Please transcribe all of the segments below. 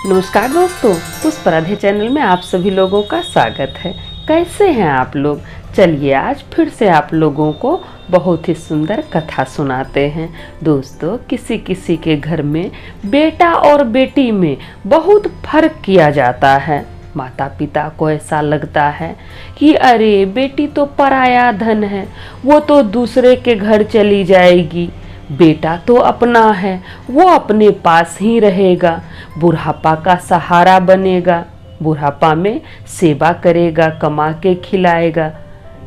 नमस्कार दोस्तों, पुष्प राधे चैनल में आप सभी लोगों का स्वागत है। कैसे हैं आप लोग? चलिए आज फिर से आप लोगों को बहुत ही सुंदर कथा सुनाते हैं। दोस्तों, किसी किसी के घर में बेटा और बेटी में बहुत फर्क किया जाता है। माता पिता को ऐसा लगता है कि अरे बेटी तो पराया धन है, वो तो दूसरे के घर चली जाएगी, बेटा तो अपना है, वो अपने पास ही रहेगा, बुढ़ापा का सहारा बनेगा, बुढ़ापा में सेवा करेगा, कमा के खिलाएगा।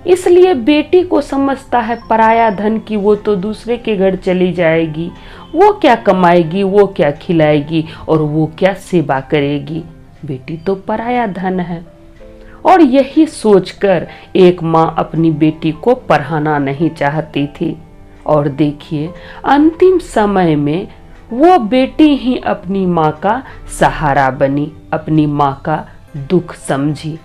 इसलिए बेटी को समझता है पराया धन की, वो तो दूसरे के घर चली जाएगी, वो क्या कमाएगी, वो क्या खिलाएगी और वो क्या सेवा करेगी, बेटी तो पराया धन है। और यही सोचकर एक माँ अपनी बेटी को पढ़ाना नहीं चाहती थी। और देखिए, अंतिम समय में वो बेटी ही अपनी माँ का सहारा बनी, अपनी माँ का दुख समझी।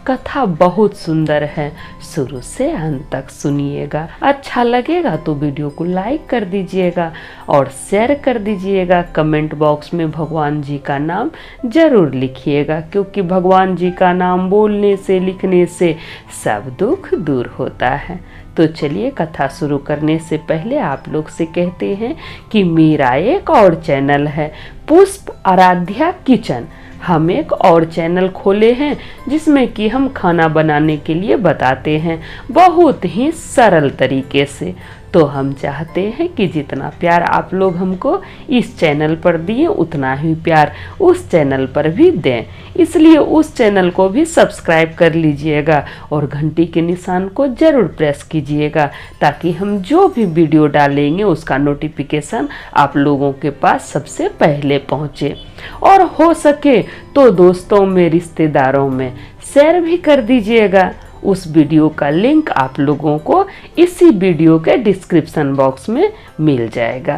कथा बहुत सुंदर है, शुरू से अंत तक सुनिएगा। अच्छा लगेगा तो वीडियो को लाइक कर दीजिएगा और शेयर कर दीजिएगा। कमेंट बॉक्स में भगवान जी का नाम जरूर लिखिएगा, क्योंकि भगवान जी का नाम बोलने से, लिखने से सब दुख दूर होता है। तो चलिए, कथा शुरू करने से पहले आप लोग से कहते हैं कि मेरा एक और चैनल है पुष्प आराध्या किचन। हम एक और चैनल खोले हैं जिसमें कि हम खाना बनाने के लिए बताते हैं बहुत ही सरल तरीके से। तो हम चाहते हैं कि जितना प्यार आप लोग हमको इस चैनल पर दिए, उतना ही प्यार उस चैनल पर भी दें। इसलिए उस चैनल को भी सब्सक्राइब कर लीजिएगा और घंटी के निशान को ज़रूर प्रेस कीजिएगा, ताकि हम जो भी वीडियो डालेंगे उसका नोटिफिकेशन आप लोगों के पास सबसे पहले पहुँचे। और हो सके तो दोस्तों में, रिश्तेदारों में शेयर भी कर दीजिएगा। उस वीडियो का लिंक आप लोगों को इसी वीडियो के डिस्क्रिप्शन बॉक्स में मिल जाएगा।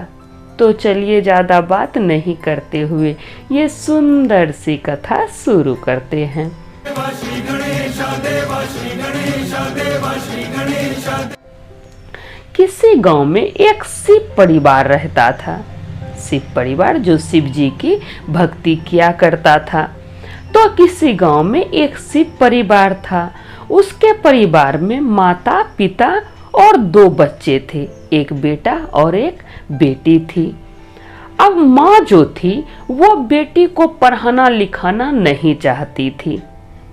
तो चलिए, ज़्यादा बात नहीं करते हुए ये सुंदर सी कथा शुरू करते हैं। किसी गांव में एक शिव परिवार रहता था। शिव परिवार जो शिव जी की भक्ति किया करता था। तो किसी गांव में एक शिव परिवार था। उसके परिवार में माता, पिता और 2 बच्चे थे, एक बेटा और एक बेटी थी। अब माँ जो थी वो बेटी को पढ़ाना लिखाना नहीं चाहती थी।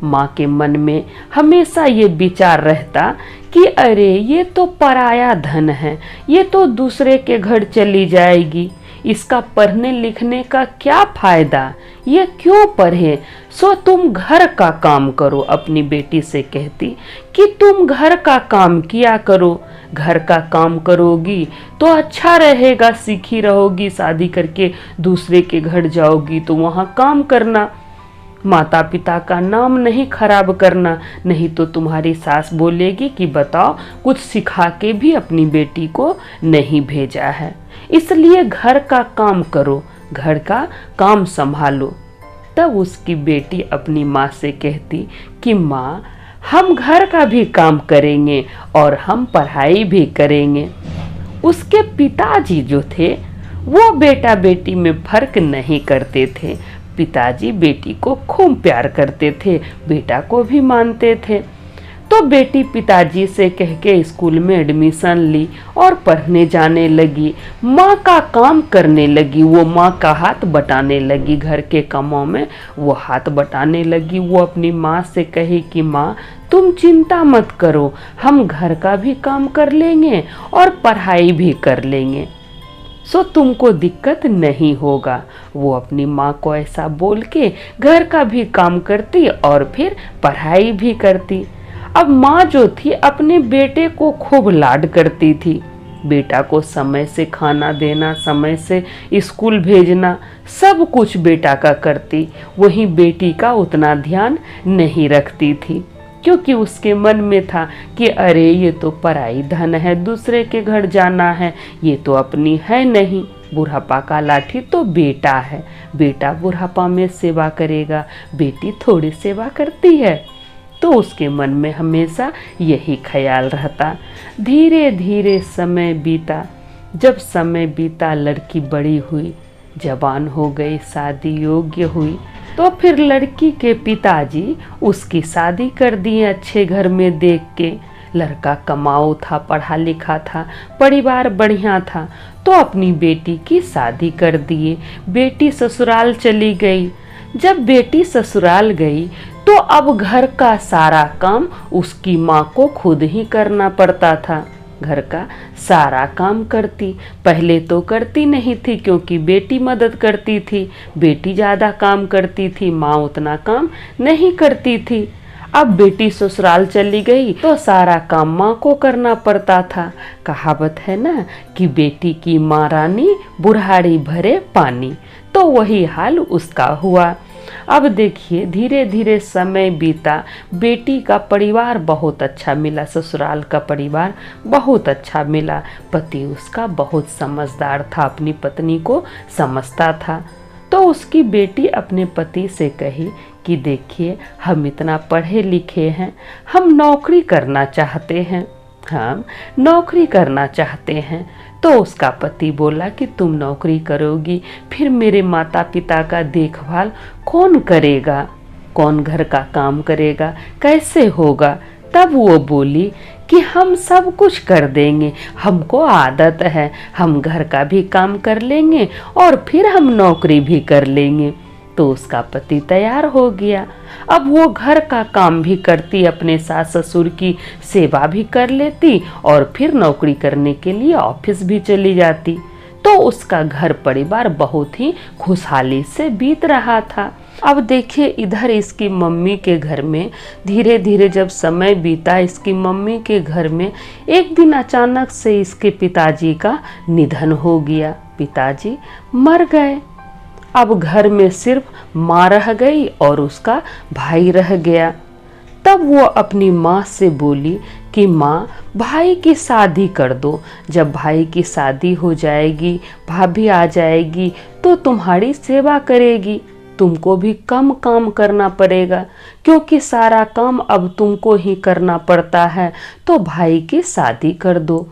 माँ के मन में हमेशा ये विचार रहता कि अरे ये तो पराया धन है, ये तो दूसरे के घर चली जाएगी, इसका पढ़ने लिखने का क्या फायदा, ये क्यों पढ़े, सो तुम घर का काम करो। अपनी बेटी से कहती कि तुम घर का काम किया करो, घर का काम करोगी तो अच्छा रहेगा, सीखी रहोगी, शादी करके दूसरे के घर जाओगी तो वहाँ काम करना, माता पिता का नाम नहीं खराब करना, नहीं तो तुम्हारी सास बोलेगी कि बताओ कुछ सिखा के भी अपनी बेटी को नहीं भेजा है। इसलिए घर का काम करो, घर का काम संभालो। तब उसकी बेटी अपनी माँ से कहती कि माँ, हम घर का भी काम करेंगे और हम पढ़ाई भी करेंगे। उसके पिताजी जो थे वो बेटा बेटी में फर्क नहीं करते थे। पिताजी बेटी को खूब प्यार करते थे, बेटा को भी मानते थे। तो बेटी पिताजी से कह के स्कूल में एडमिशन ली और पढ़ने जाने लगी। माँ का काम करने लगी, वो माँ का हाथ बटाने लगी, घर के कामों में वो हाथ बटाने लगी। वो अपनी माँ से कही कि माँ, तुम चिंता मत करो, हम घर का भी काम कर लेंगे और पढ़ाई भी कर लेंगे, सो तुमको दिक्कत नहीं होगा। वो अपनी माँ को ऐसा बोल के घर का भी काम करती और फिर पढ़ाई भी करती। अब माँ जो थी अपने बेटे को खूब लाड करती थी। बेटा को समय से खाना देना, समय से स्कूल भेजना, सब कुछ बेटा का करती। वहीं बेटी का उतना ध्यान नहीं रखती थी, क्योंकि उसके मन में था कि अरे ये तो पराई धन है, दूसरे के घर जाना है, ये तो अपनी है नहीं। बुढ़ापा का लाठी तो बेटा है, बेटा बुढ़ापा में सेवा करेगा, बेटी थोड़ी सेवा करती है। तो उसके मन में हमेशा यही ख्याल रहता। धीरे धीरे समय बीता। जब समय बीता, लड़की बड़ी हुई, जवान हो गई, शादी योग्य हुई। तो फिर लड़की के पिताजी उसकी शादी कर दिए अच्छे घर में देख के। लड़का कमाऊ था, पढ़ा लिखा था, परिवार बढ़िया था, तो अपनी बेटी की शादी कर दिए। बेटी ससुराल चली गई। जब बेटी ससुराल गई तो अब घर का सारा काम उसकी माँ को खुद ही करना पड़ता था। घर का सारा काम करती, पहले तो करती नहीं थी क्योंकि बेटी मदद करती थी, बेटी ज़्यादा काम करती थी, माँ उतना काम नहीं करती थी। अब बेटी ससुराल चली गई तो सारा काम माँ को करना पड़ता था। कहावत है ना कि बेटी की माँ रानी बुढ़ाड़ी भरे पानी, तो वही हाल उसका हुआ। अब देखिए धीरे धीरे समय बीता, बेटी का परिवार बहुत अच्छा मिला, ससुराल का परिवार बहुत अच्छा मिला। पति उसका बहुत समझदार था, अपनी पत्नी को समझता था। तो उसकी बेटी अपने पति से कही कि देखिए हम इतना पढ़े लिखे हैं, हम नौकरी करना चाहते हैं, हम नौकरी करना चाहते हैं। तो उसका पति बोला कि तुम नौकरी करोगी, फिर मेरे माता पिता का देखभाल कौन करेगा, कौन घर का काम करेगा, कैसे होगा। तब वो बोली कि हम सब कुछ कर देंगे, हमको आदत है, हम घर का भी काम कर लेंगे और फिर हम नौकरी भी कर लेंगे। तो उसका पति तैयार हो गया। अब वो घर का काम भी करती, अपने सास ससुर की सेवा भी कर लेती और फिर नौकरी करने के लिए ऑफिस भी चली जाती। तो उसका घर परिवार बहुत ही खुशहाली से बीत रहा था। अब देखिए इधर इसकी मम्मी के घर में धीरे धीरे जब समय बीता, इसकी मम्मी के घर में एक दिन अचानक से इसके पिताजी का निधन हो गया। पिताजी मर गए। अब घर में सिर्फ माँ रह गई और उसका भाई रह गया। तब वो अपनी माँ से बोली कि माँ भाई की शादी कर दो, जब भाई की शादी हो जाएगी, भाभी आ जाएगी तो तुम्हारी सेवा करेगी, तुमको भी कम काम करना पड़ेगा क्योंकि सारा काम अब तुमको ही करना पड़ता है, तो भाई की शादी कर दो।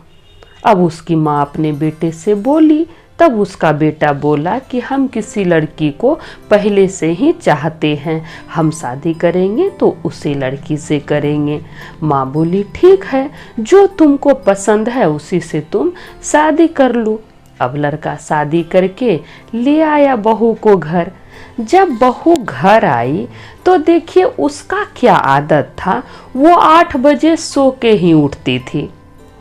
अब उसकी माँ अपने बेटे से बोली। तब उसका बेटा बोला कि हम किसी लड़की को पहले से ही चाहते हैं, हम शादी करेंगे तो उसी लड़की से करेंगे। माँ बोली ठीक है, जो तुमको पसंद है उसी से तुम शादी कर लो। अब लड़का शादी करके ले आया बहू को घर। जब बहू घर आई तो देखिए उसका क्या आदत था, वो 8 बजे सो के ही उठती थी,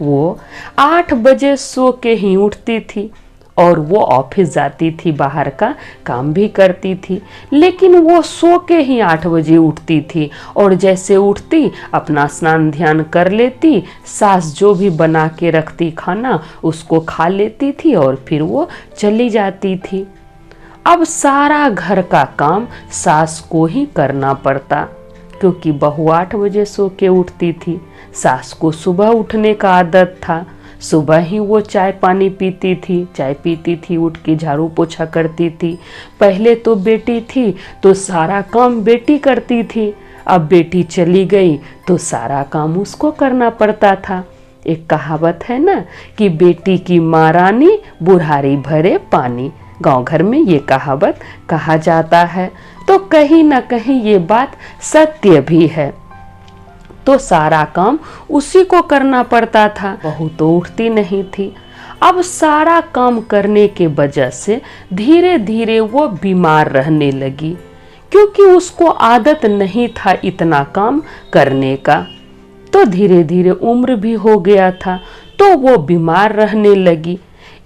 वो 8 बजे सो के ही उठती थी और वो ऑफिस जाती थी, बाहर का काम भी करती थी, लेकिन वो सो के ही 8 बजे उठती थी और जैसे उठती अपना स्नान ध्यान कर लेती, सास जो भी बना के रखती खाना उसको खा लेती थी और फिर वो चली जाती थी। अब सारा घर का काम सास को ही करना पड़ता क्योंकि बहू 8 बजे सो के उठती थी। सास को सुबह उठने का आदत था, सुबह ही वो चाय पानी पीती थी, चाय पीती थी, उठ के झाड़ू पोछा करती थी। पहले तो बेटी थी तो सारा काम बेटी करती थी, अब बेटी चली गई तो सारा काम उसको करना पड़ता था। एक कहावत है ना कि बेटी की माँ रानी बुढ़ारी भरे पानी, गांव घर में ये कहावत कहा जाता है। तो कहीं ना कहीं ये बात सत्य भी है। तो सारा काम उसी को करना पड़ता था, बहू तो उठती नहीं थी। अब सारा काम करने के वजह से धीरे धीरे वो बीमार रहने लगी क्योंकि उसको आदत नहीं था इतना काम करने का। तो धीरे धीरे उम्र भी हो गया था तो वो बीमार रहने लगी।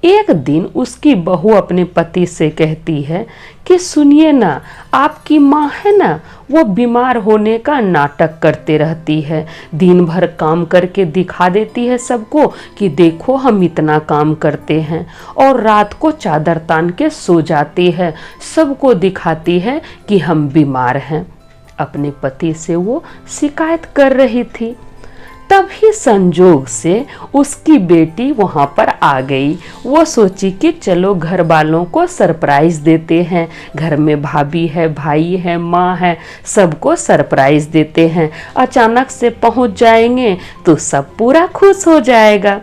एक दिन उसकी बहू अपने पति से कहती है कि सुनिए ना, आपकी माँ है ना, वो बीमार होने का नाटक करते रहती है, दिन भर काम करके दिखा देती है सबको कि देखो हम इतना काम करते हैं, और रात को चादर तान के सो जाती है, सबको दिखाती है कि हम बीमार हैं। अपने पति से वो शिकायत कर रही थी। तभी संजोग से उसकी बेटी वहां पर आ गई। वो सोची कि चलो घर वालों को सरप्राइज देते हैं, घर में भाभी है, भाई है, माँ है, सबको सरप्राइज देते हैं, अचानक से पहुंच जाएंगे तो सब पूरा खुश हो जाएगा।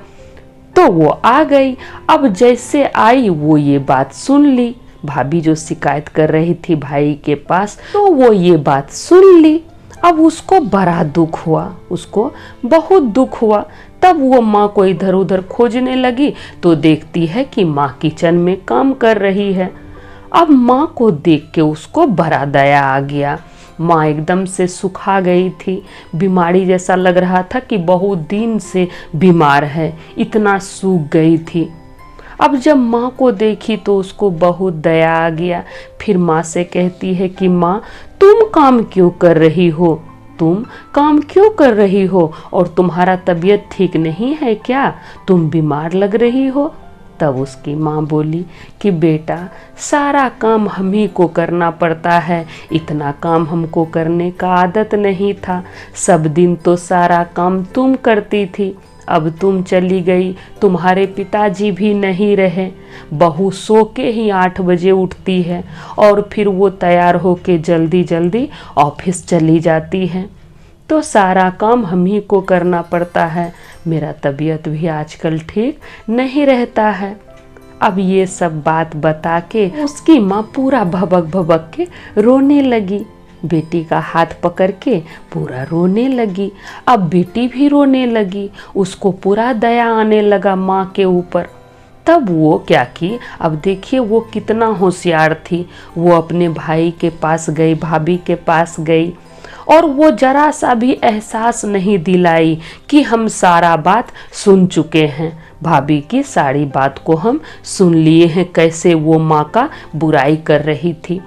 तो वो आ गई। अब जैसे आई वो ये बात सुन ली, भाभी जो शिकायत कर रही थी भाई के पास, तो वो ये बात सुन ली। अब उसको बड़ा दुख हुआ, उसको बहुत दुख हुआ। तब वो माँ को इधर उधर खोजने लगी तो देखती है कि माँ किचन में काम कर रही है। अब माँ को देख के उसको बड़ा दया आ गया। माँ एकदम से सुखा गई थी, बीमारी जैसा लग रहा था कि बहुत दिन से बीमार है, इतना सूख गई थी। अब जब माँ को देखी तो उसको बहुत दया आ गया। फिर माँ से कहती है कि माँ, तुम काम क्यों कर रही हो, तुम काम क्यों कर रही हो, और तुम्हारा तबीयत ठीक नहीं है क्या, तुम बीमार लग रही हो। तब उसकी माँ बोली कि बेटा, सारा काम हम ही को करना पड़ता है, इतना काम हमको करने का आदत नहीं था। सब दिन तो सारा काम तुम करती थी, अब तुम चली गई, तुम्हारे पिताजी भी नहीं रहे। बहू सो के ही 8 बजे उठती है और फिर वो तैयार होके जल्दी जल्दी ऑफिस चली जाती है, तो सारा काम हम ही को करना पड़ता है। मेरा तबीयत भी आजकल ठीक नहीं रहता है। अब ये सब बात बता के उसकी माँ पूरा भबक भबक के रोने लगी, बेटी का हाथ पकड़ के पूरा रोने लगी। अब बेटी भी रोने लगी, उसको पूरा दया आने लगा माँ के ऊपर। तब वो क्या की, अब देखिए वो कितना होशियार थी। वो अपने भाई के पास गई, भाभी के पास गई, और वो जरा सा भी एहसास नहीं दिलाई कि हम सारा बात सुन चुके हैं, भाभी की सारी बात को हम सुन लिए हैं, कैसे वो माँ का बुराई कर रही थी।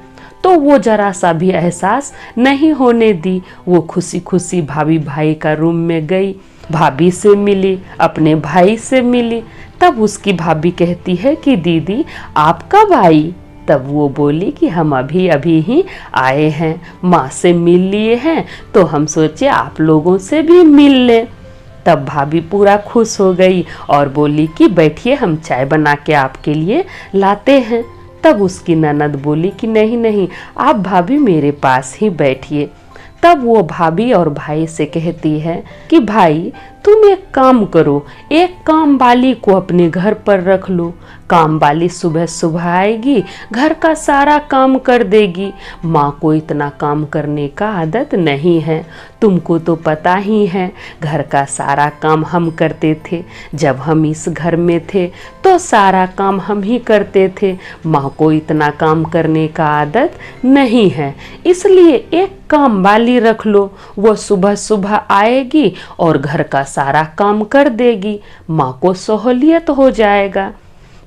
तो वो जरा सा भी एहसास नहीं होने दी। वो खुशी खुशी भाभी भाई का रूम में गई, भाभी से मिली, अपने भाई से मिली। तब उसकी भाभी कहती है कि दीदी आप कब आई। तब वो बोली कि हम अभी अभी ही आए हैं, माँ से मिल लिए हैं, तो हम सोचे आप लोगों से भी मिल लें। तब भाभी पूरा खुश हो गई और बोली कि बैठिए, हम चाय बना के आपके लिए लाते हैं। तब उसकी ननद बोली कि नहीं नहीं, आप भाभी मेरे पास ही बैठिए। तब वो भाभी और भाई से कहती है कि भाई तुम एक काम करो, एक काम वाली को अपने घर पर रख लो। काम वाली सुबह सुबह आएगी, घर का सारा काम कर देगी। माँ को इतना काम करने का आदत नहीं है, तुमको तो पता ही है, घर का सारा काम हम करते थे। जब हम इस घर में थे तो सारा काम हम ही करते थे। माँ को इतना काम करने का आदत नहीं है, इसलिए एक काम वाली रख लो। वो सुबह सुबह आएगी और घर का सारा काम कर देगी, माँ को सहूलियत हो जाएगा।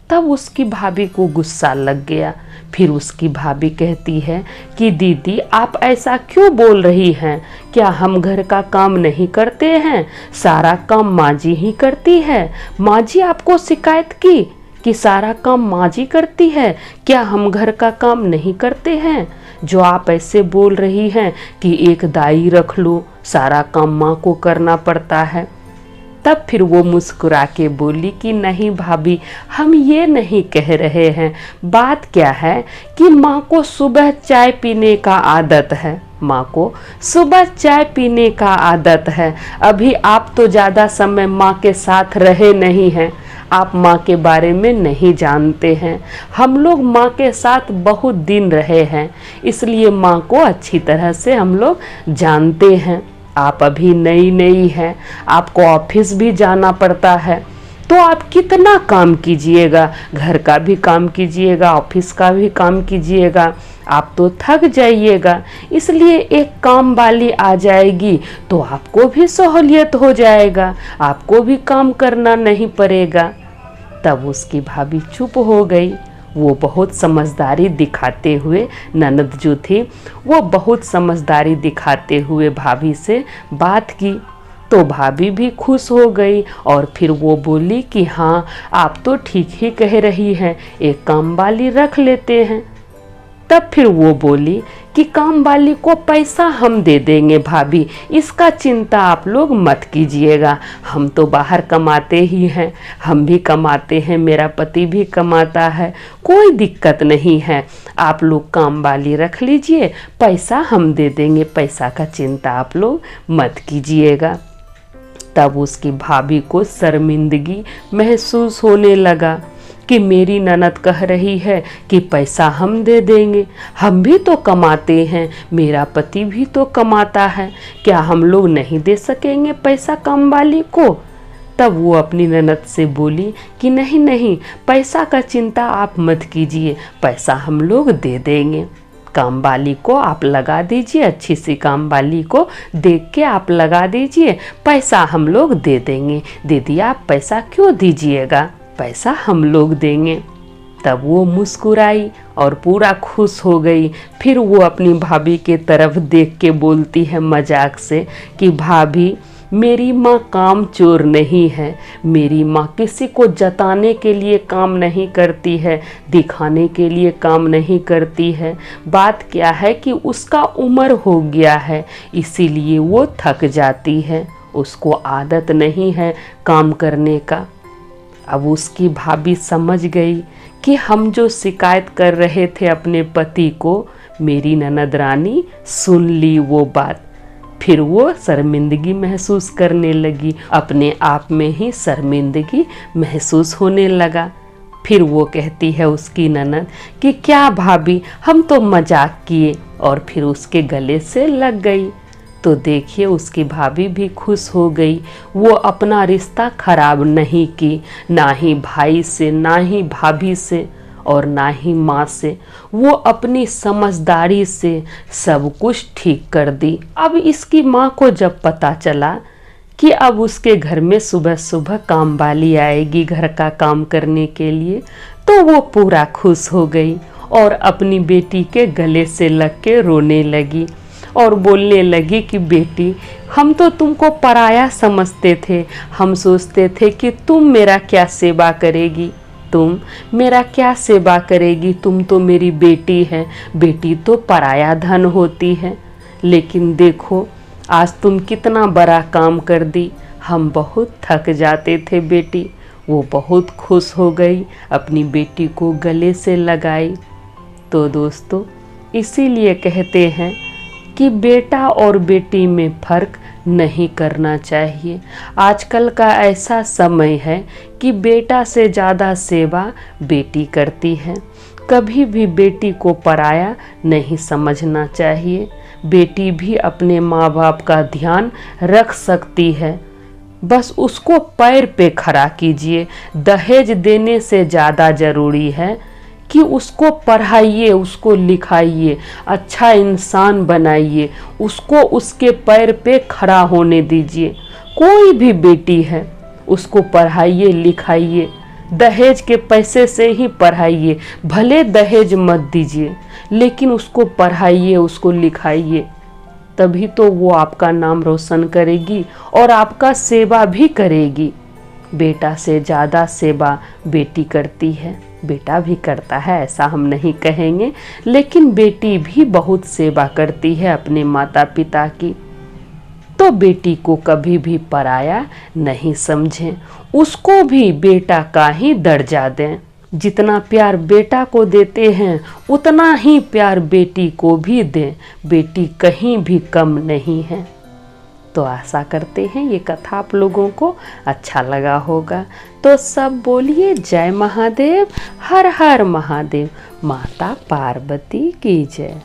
तब उसकी भाभी को गुस्सा लग गया। फिर उसकी भाभी कहती है कि दीदी आप ऐसा क्यों बोल रही हैं, क्या हम घर का काम नहीं करते हैं, सारा काम माँ जी ही करती है। माँ जी आपको शिकायत की कि सारा काम माँ जी करती है, क्या हम घर का काम नहीं करते हैं। जो आप ऐसे बोल रही हैं कि एक दाई रख लो, सारा काम माँ को करना पड़ता है। तब फिर वो मुस्कुरा के बोली कि नहीं भाभी, हम ये नहीं कह रहे हैं। बात क्या है कि माँ को सुबह चाय पीने का आदत है, माँ को सुबह चाय पीने का आदत है। अभी आप तो ज़्यादा समय माँ के साथ रहे नहीं हैं, आप माँ के बारे में नहीं जानते हैं। हम लोग माँ के साथ बहुत दिन रहे हैं, इसलिए माँ को अच्छी तरह से हम लोग जानते हैं। आप अभी नई नई हैं, आपको ऑफिस भी जाना पड़ता है, तो आप कितना काम कीजिएगा, घर का भी काम कीजिएगा, ऑफिस का भी काम कीजिएगा, आप तो थक जाइएगा। इसलिए एक काम वाली आ जाएगी तो आपको भी सहूलियत हो जाएगा, आपको भी काम करना नहीं पड़ेगा। तब उसकी भाभी चुप हो गई। वो बहुत समझदारी दिखाते हुए, ननद जो थी वो बहुत समझदारी दिखाते हुए भाभी से बात की, तो भाभी भी खुश हो गई और फिर वो बोली कि हाँ आप तो ठीक ही कह रही हैं, एक काम वाली रख लेते हैं। तब फिर वो बोली कि काम वाली को पैसा हम दे देंगे भाभी, इसका चिंता आप लोग मत कीजिएगा, हम तो बाहर कमाते ही हैं, हम भी कमाते हैं, मेरा पति भी कमाता है, कोई दिक्कत नहीं है, आप लोग काम वाली रख लीजिए, पैसा हम दे देंगे, पैसा का चिंता आप लोग मत कीजिएगा। तब उसकी भाभी को शर्मिंदगी महसूस होने लगा कि मेरी ननद कह रही है कि पैसा हम दे देंगे, हम भी तो कमाते हैं, मेरा पति भी तो कमाता है, क्या हम लोग नहीं दे सकेंगे पैसा काम वाली को। तब वो अपनी ननद से बोली कि नहीं नहीं, पैसा का चिंता आप मत कीजिए, पैसा हम लोग दे देंगे, काम वाली को आप लगा दीजिए, अच्छी सी काम वाली को देख के आप लगा दीजिए, पैसा हम लोग दे देंगे। दीदी आप पैसा क्यों दीजिएगा, पैसा हम लोग देंगे। तब वो मुस्कुराई और पूरा खुश हो गई। फिर वो अपनी भाभी के तरफ देख के बोलती है मजाक से कि भाभी मेरी माँ काम चोर नहीं है, मेरी माँ किसी को जताने के लिए काम नहीं करती है, दिखाने के लिए काम नहीं करती है। बात क्या है कि उसका उम्र हो गया है, इसीलिए वो थक जाती है, उसको आदत नहीं है काम करने का। अब उसकी भाभी समझ गई कि हम जो शिकायत कर रहे थे अपने पति को, मेरी ननद रानी सुन ली वो बात। फिर वो शर्मिंदगी महसूस करने लगी, अपने आप में ही शर्मिंदगी महसूस होने लगा। फिर वो कहती है उसकी ननद कि क्या भाभी हम तो मजाक किए, और फिर उसके गले से लग गई। तो देखिए उसकी भाभी भी खुश हो गई। वो अपना रिश्ता खराब नहीं की, ना ही भाई से, ना ही भाभी से, और ना ही माँ से। वो अपनी समझदारी से सब कुछ ठीक कर दी। अब इसकी माँ को जब पता चला कि अब उसके घर में सुबह सुबह काम वाली आएगी घर का काम करने के लिए, तो वो पूरा खुश हो गई और अपनी बेटी के गले से लग के रोने लगी और बोलने लगी कि बेटी हम तो तुमको पराया समझते थे, हम सोचते थे कि तुम मेरा क्या सेवा करेगी, तुम मेरा क्या सेवा करेगी, तुम तो मेरी बेटी है, बेटी तो पराया धन होती है। लेकिन देखो आज तुम कितना बड़ा काम कर दी, हम बहुत थक जाते थे बेटी। वो बहुत खुश हो गई, अपनी बेटी को गले से लगाई। तो दोस्तों इसीलिए कहते हैं कि बेटा और बेटी में फ़र्क नहीं करना चाहिए। आजकल का ऐसा समय है कि बेटा से ज़्यादा सेवा बेटी करती है। कभी भी बेटी को पराया नहीं समझना चाहिए। बेटी भी अपने माँ बाप का ध्यान रख सकती है, बस उसको पैर पे खड़ा कीजिए। दहेज देने से ज़्यादा ज़रूरी है कि उसको पढ़ाइए, उसको लिखाइए, अच्छा इंसान बनाइए, उसको उसके पैर पे खड़ा होने दीजिए। कोई भी बेटी है उसको पढ़ाइए लिखाइए, दहेज के पैसे से ही पढ़ाइए, भले दहेज मत दीजिए, लेकिन उसको पढ़ाइए, उसको लिखाइए, तभी तो वो आपका नाम रोशन करेगी और आपका सेवा भी करेगी। बेटा से ज़्यादा सेवा बेटी करती है, बेटा भी करता है ऐसा हम नहीं कहेंगे, लेकिन बेटी भी बहुत सेवा करती है अपने माता पिता की। तो बेटी को कभी भी पराया नहीं समझें, उसको भी बेटा का ही दर्जा दें। जितना प्यार बेटा को देते हैं उतना ही प्यार बेटी को भी दें। बेटी कहीं भी कम नहीं है। तो आशा करते हैं ये कथा आप लोगों को अच्छा लगा होगा। तो सब बोलिए जय महादेव, हर हर महादेव, माता पार्वती की जय।